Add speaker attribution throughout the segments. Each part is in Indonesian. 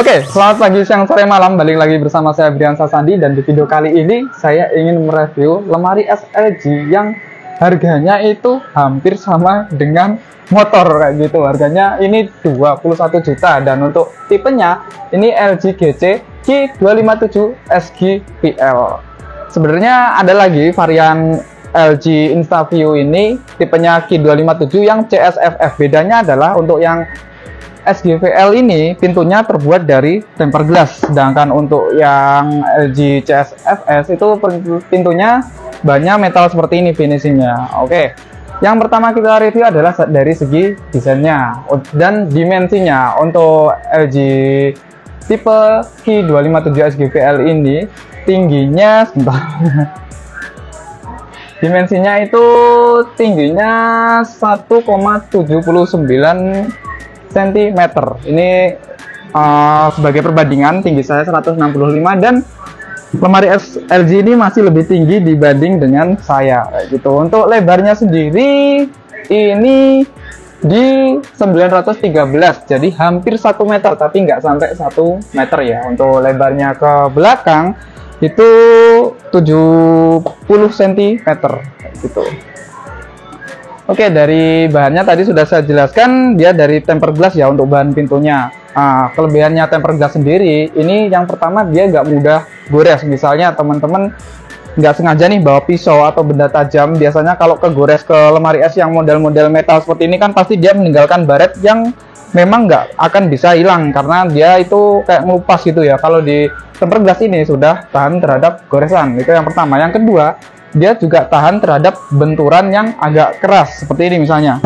Speaker 1: Oke, selamat pagi, siang, sore, malam. Balik lagi bersama saya Brian Sasandi, dan di video kali ini saya ingin mereview lemari es LG yang harganya itu hampir sama dengan motor kayak gitu. Harganya ini 21 juta, dan untuk tipenya ini LG GC Q257 SG-PL. Sebenarnya ada lagi varian LG InstaView ini tipenya Q257 yang CSFF. Bedanya adalah untuk yang SG-PL ini pintunya terbuat dari tempered glass, sedangkan untuk yang LG CSFS itu pintunya banyak metal seperti ini finishingnya. Oke, yang pertama kita review adalah dari segi desainnya dan dimensinya. Untuk LG tipe Q257 SG-PL ini tingginya dimensinya itu tingginya 1,79 cm. Ini sebagai perbandingan tinggi saya 165, dan lemari LG ini masih lebih tinggi dibanding dengan saya gitu. Untuk lebarnya sendiri ini di 913, jadi hampir 1 meter, tapi nggak sampai 1 meter ya. Untuk lebarnya ke belakang itu 70 cm gitu. Oke, dari bahannya tadi sudah saya jelaskan, dia dari tempered glass ya untuk bahan pintunya. Kelebihannya tempered glass sendiri, ini yang pertama dia nggak mudah gores. Misalnya teman-teman nggak sengaja nih bawa pisau atau benda tajam, biasanya kalau kegores ke lemari es yang model-model metal seperti ini kan pasti dia meninggalkan baret yang memang nggak akan bisa hilang karena dia itu kayak ngelupas gitu ya. Kalau di tempered glass ini sudah tahan terhadap goresan, itu yang pertama. Yang kedua, dia juga tahan terhadap benturan yang agak keras seperti ini misalnya.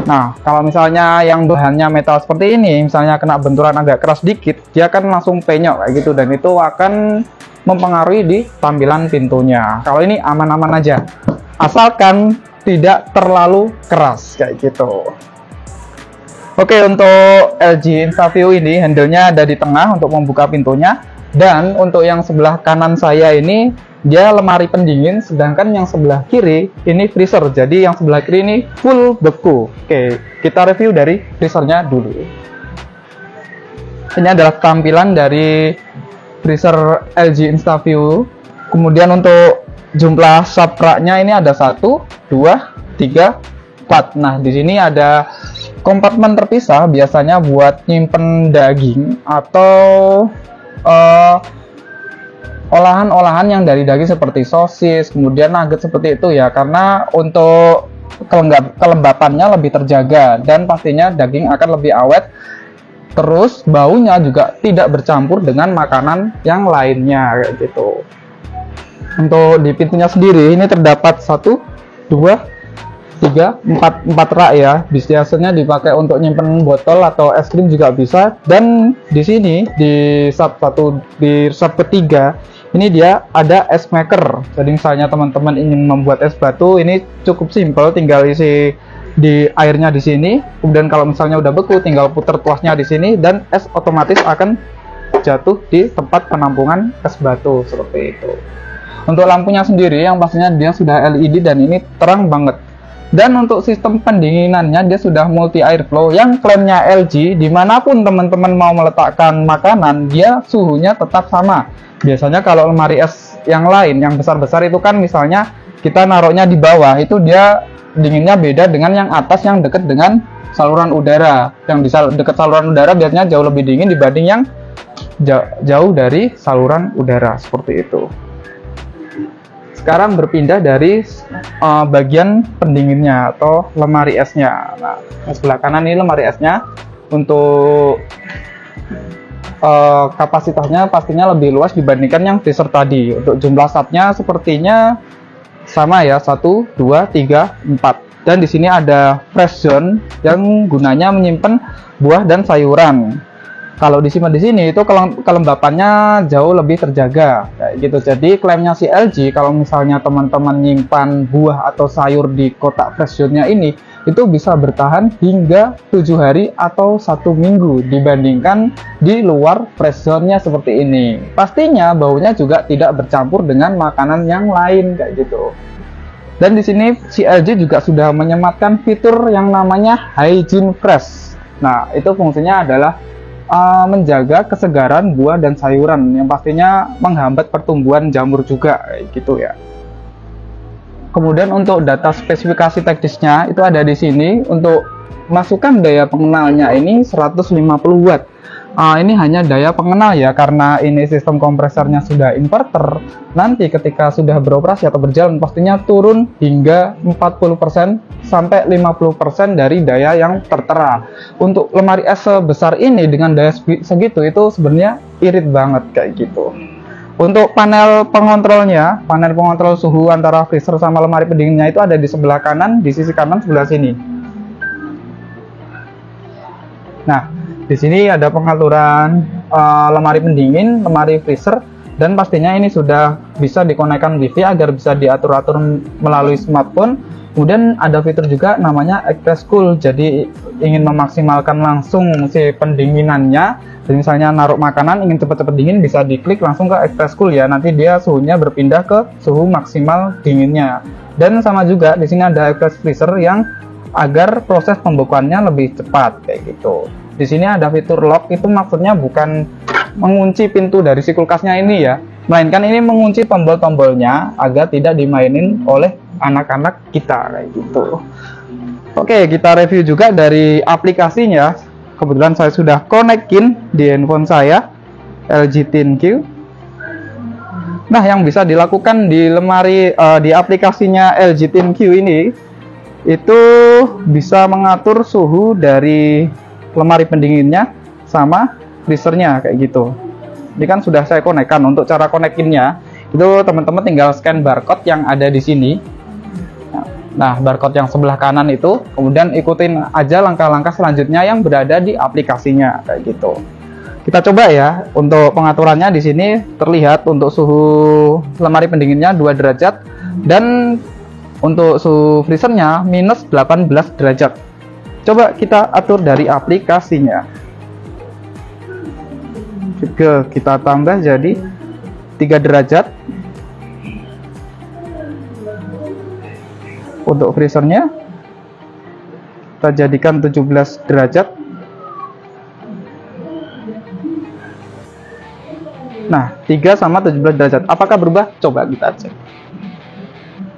Speaker 1: Nah, kalau misalnya yang bahannya metal seperti ini, misalnya kena benturan agak keras dikit, dia akan langsung penyok kayak gitu, dan itu akan mempengaruhi di tampilan pintunya. Kalau ini aman-aman aja, asalkan tidak terlalu keras kayak gitu. Oke, untuk LG InstaView ini handle-nya ada di tengah untuk membuka pintunya, dan untuk yang sebelah kanan saya ini dia lemari pendingin, sedangkan yang sebelah kiri ini freezer. Jadi yang sebelah kiri ini full beku. Oke, kita review dari freezernya dulu. Ini adalah tampilan dari freezer LG InstaView. Kemudian untuk jumlah subraknya ini ada 1, 2, 3, 4. Nah, di sini ada kompartemen terpisah, biasanya buat nyimpen daging atau olahan-olahan yang dari daging seperti sosis, kemudian nugget seperti itu ya, karena untuk kelembapannya lebih terjaga dan pastinya daging akan lebih awet, terus baunya juga tidak bercampur dengan makanan yang lainnya kayak gitu. Untuk di pintunya sendiri ini terdapat 1, 2, 3, 4 rak ya. Biasanya dipakai untuk nyimpen botol atau es krim juga bisa. Dan di sini di sub ketiga ini dia ada es maker. Jadi misalnya teman-teman ingin membuat es batu, ini cukup simpel, tinggal isi di airnya di sini. Kemudian kalau misalnya udah beku, tinggal putar tuasnya di sini dan es otomatis akan jatuh di tempat penampungan es batu seperti itu. Untuk lampunya sendiri yang pastinya dia sudah LED dan ini terang banget. Dan untuk sistem pendinginannya dia sudah multi airflow yang klaimnya LG, dimanapun teman-teman mau meletakkan makanan dia suhunya tetap sama. Biasanya kalau lemari es yang lain yang besar-besar itu kan misalnya kita naruhnya di bawah, itu dia dinginnya beda dengan yang atas yang dekat dengan saluran udara. Yang di dekat saluran udara biasanya jauh lebih dingin dibanding yang jauh dari saluran udara seperti itu. Sekarang berpindah dari bagian pendinginnya atau lemari esnya. Nah, yang sebelah kanan ini lemari esnya. Untuk kapasitasnya pastinya lebih luas dibandingkan yang freezer tadi. Untuk jumlah subnya sepertinya sama ya, 1, 2, 3, 4. Dan di sini ada fresh zone yang gunanya menyimpan buah dan sayuran. Kalau disimpan di sini itu kelembapannya jauh lebih terjaga kayak gitu. Jadi klaimnya si LG kalau misalnya teman-teman nyimpan buah atau sayur di kotak fresh zone-nya ini itu bisa bertahan hingga 7 hari atau 1 minggu dibandingkan di luar fresh zone-nya seperti ini. Pastinya baunya juga tidak bercampur dengan makanan yang lain kayak gitu. Dan di sini si LG juga sudah menyematkan fitur yang namanya Hygiene Fresh. Nah, itu fungsinya adalah menjaga kesegaran buah dan sayuran, yang pastinya menghambat pertumbuhan jamur juga kayak gitu ya. Kemudian untuk data spesifikasi teknisnya itu ada di sini. Untuk masukan daya pengenalnya ini 150 watt. Ini hanya daya pengenal ya, karena ini sistem kompresornya sudah inverter. Nanti ketika sudah beroperasi atau berjalan pastinya turun hingga 40% sampai 50% dari daya yang tertera. Untuk lemari es sebesar ini dengan daya segitu itu sebenarnya irit banget kayak gitu. Untuk panel pengontrolnya, panel pengontrol suhu antara freezer sama lemari pendinginnya itu ada di sebelah kanan, di sisi kanan sebelah sini. Nah, di sini ada pengaturan lemari pendingin, lemari freezer, dan pastinya ini sudah bisa dikonekkan wifi agar bisa diatur-atur melalui smartphone. Kemudian ada fitur juga namanya express cool, jadi ingin memaksimalkan langsung si pendinginannya. Jadi misalnya naruh makanan ingin cepat-cepat dingin, bisa diklik langsung ke express cool ya, nanti dia suhunya berpindah ke suhu maksimal dinginnya. Dan sama juga di sini ada express freezer yang agar proses pembekuannya lebih cepat kayak gitu. Di sini ada fitur lock, itu maksudnya bukan mengunci pintu dari si kulkasnya ini ya, melainkan ini mengunci tombol-tombolnya agar tidak dimainin oleh anak-anak kita kayak gitu. Oke, kita review juga dari aplikasinya. Kebetulan saya sudah konekin di handphone saya LG ThinQ. Nah, yang bisa dilakukan di lemari di aplikasinya LG ThinQ ini itu bisa mengatur suhu dari lemari pendinginnya sama freezernya kayak gitu. Ini kan sudah saya konekkan. Untuk cara konekinnya itu teman-teman tinggal scan barcode yang ada di sini. Nah, barcode yang sebelah kanan itu, kemudian ikutin aja langkah-langkah selanjutnya yang berada di aplikasinya kayak gitu. Kita coba ya. Untuk pengaturannya di sini terlihat untuk suhu lemari pendinginnya 2 derajat dan untuk suhu freezernya minus 18 derajat. Coba kita atur dari aplikasinya. Juga kita tambah jadi 3 derajat. Untuk freezernya kita jadikan 17 derajat. Nah, 3 sama 17 derajat. Apakah berubah? Coba kita cek.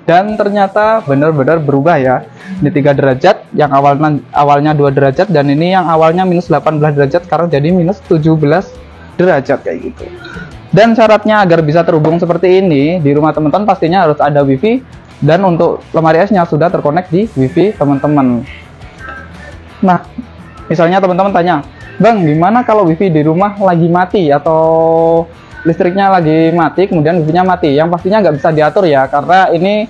Speaker 1: Dan ternyata benar-benar berubah ya. Ini 3 derajat, yang awalnya 2 derajat, dan ini yang awalnya minus 18 derajat sekarang jadi minus 17 derajat kayak gitu. Dan syaratnya agar bisa terhubung seperti ini di rumah teman-teman pastinya harus ada wifi, dan untuk lemari esnya sudah terkonek di wifi teman-teman. Nah, misalnya teman-teman tanya, Bang, gimana kalau wifi di rumah lagi mati atau listriknya lagi mati, kemudian wifi-nya mati? Yang pastinya nggak bisa diatur ya, karena ini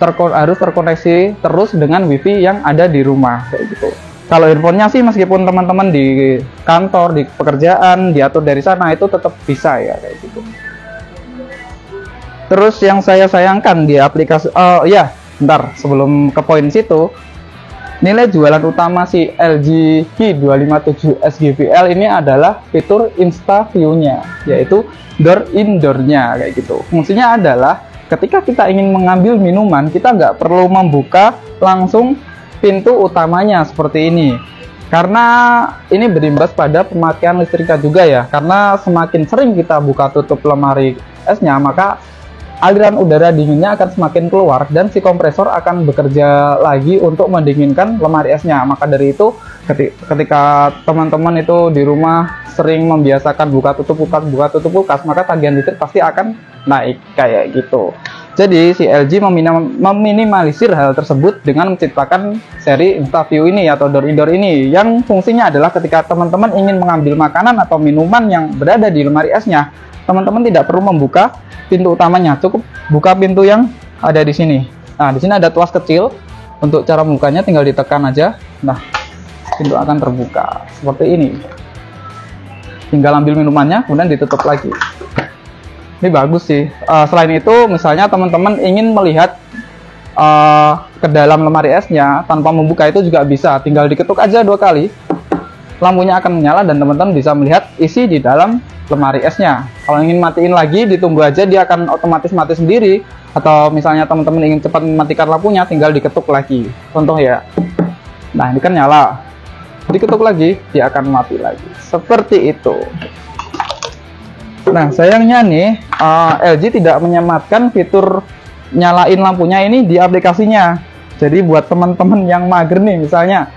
Speaker 1: harus terkoneksi terus dengan wifi yang ada di rumah kayak gitu. Kalau handphonenya sih meskipun teman-teman di kantor, di pekerjaan diatur dari sana itu tetap bisa ya kayak gitu. Terus yang saya sayangkan di aplikasi, bentar sebelum ke poin situ, nilai jualan utama si LG G257 SGVL ini adalah fitur Insta View-nya, yaitu door indoor-nya kayak gitu. Fungsinya adalah ketika kita ingin mengambil minuman, kita nggak perlu membuka langsung pintu utamanya seperti ini, karena ini berimbas pada pemakaian listriknya juga ya. Karena semakin sering kita buka tutup lemari esnya, maka aliran udara dinginnya akan semakin keluar dan si kompresor akan bekerja lagi untuk mendinginkan lemari esnya. Maka dari itu ketika teman-teman itu di rumah sering membiasakan buka tutup kulkas, maka tagihan listrik pasti akan naik kayak gitu. Jadi si LG meminimalisir hal tersebut dengan menciptakan seri InstaView ini atau door indoor ini, yang fungsinya adalah ketika teman-teman ingin mengambil makanan atau minuman yang berada di lemari esnya, teman-teman tidak perlu membuka pintu utamanya, cukup buka pintu yang ada di sini. Nah, di sini ada tuas kecil. Untuk cara membukanya tinggal ditekan aja. Nah, pintu akan terbuka seperti ini. Tinggal ambil minumannya, kemudian ditutup lagi. Ini bagus sih. Selain itu, misalnya teman-teman ingin melihat ke dalam lemari esnya tanpa membuka itu juga bisa. Tinggal diketuk aja 2 kali, lampunya akan menyala dan teman-teman bisa melihat isi di dalam lemari esnya. Kalau ingin matiin lagi, ditunggu aja, dia akan otomatis mati sendiri. Atau misalnya teman-teman ingin cepat mematikan lampunya, tinggal diketuk lagi. Contoh ya. Nah, ini kan nyala. diketuk lagi dia akan mati lagi, seperti itu. Nah sayangnya nih LG tidak menyematkan fitur nyalain lampunya ini di aplikasinya. Jadi buat teman-teman yang mager nih, misalnya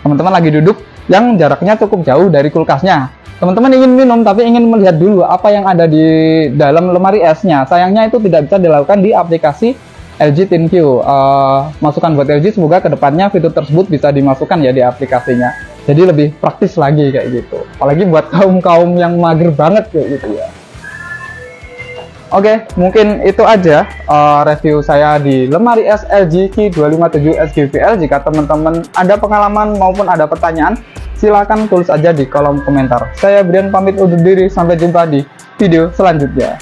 Speaker 1: teman-teman lagi duduk yang jaraknya cukup jauh dari kulkasnya, teman-teman ingin minum tapi ingin melihat dulu apa yang ada di dalam lemari esnya. Sayangnya itu tidak bisa dilakukan di aplikasi LG ThinQ. Masukan buat LG, semoga kedepannya fitur tersebut bisa dimasukkan ya di aplikasinya. Jadi lebih praktis lagi kayak gitu. Apalagi buat kaum yang mager banget kayak gitu ya. Oke, mungkin itu aja review saya di lemari es LG Q257 SGVL. Jika teman-teman ada pengalaman maupun ada pertanyaan, silahkan tulis aja di kolom komentar. Saya Brian pamit undur diri, sampai jumpa di video selanjutnya.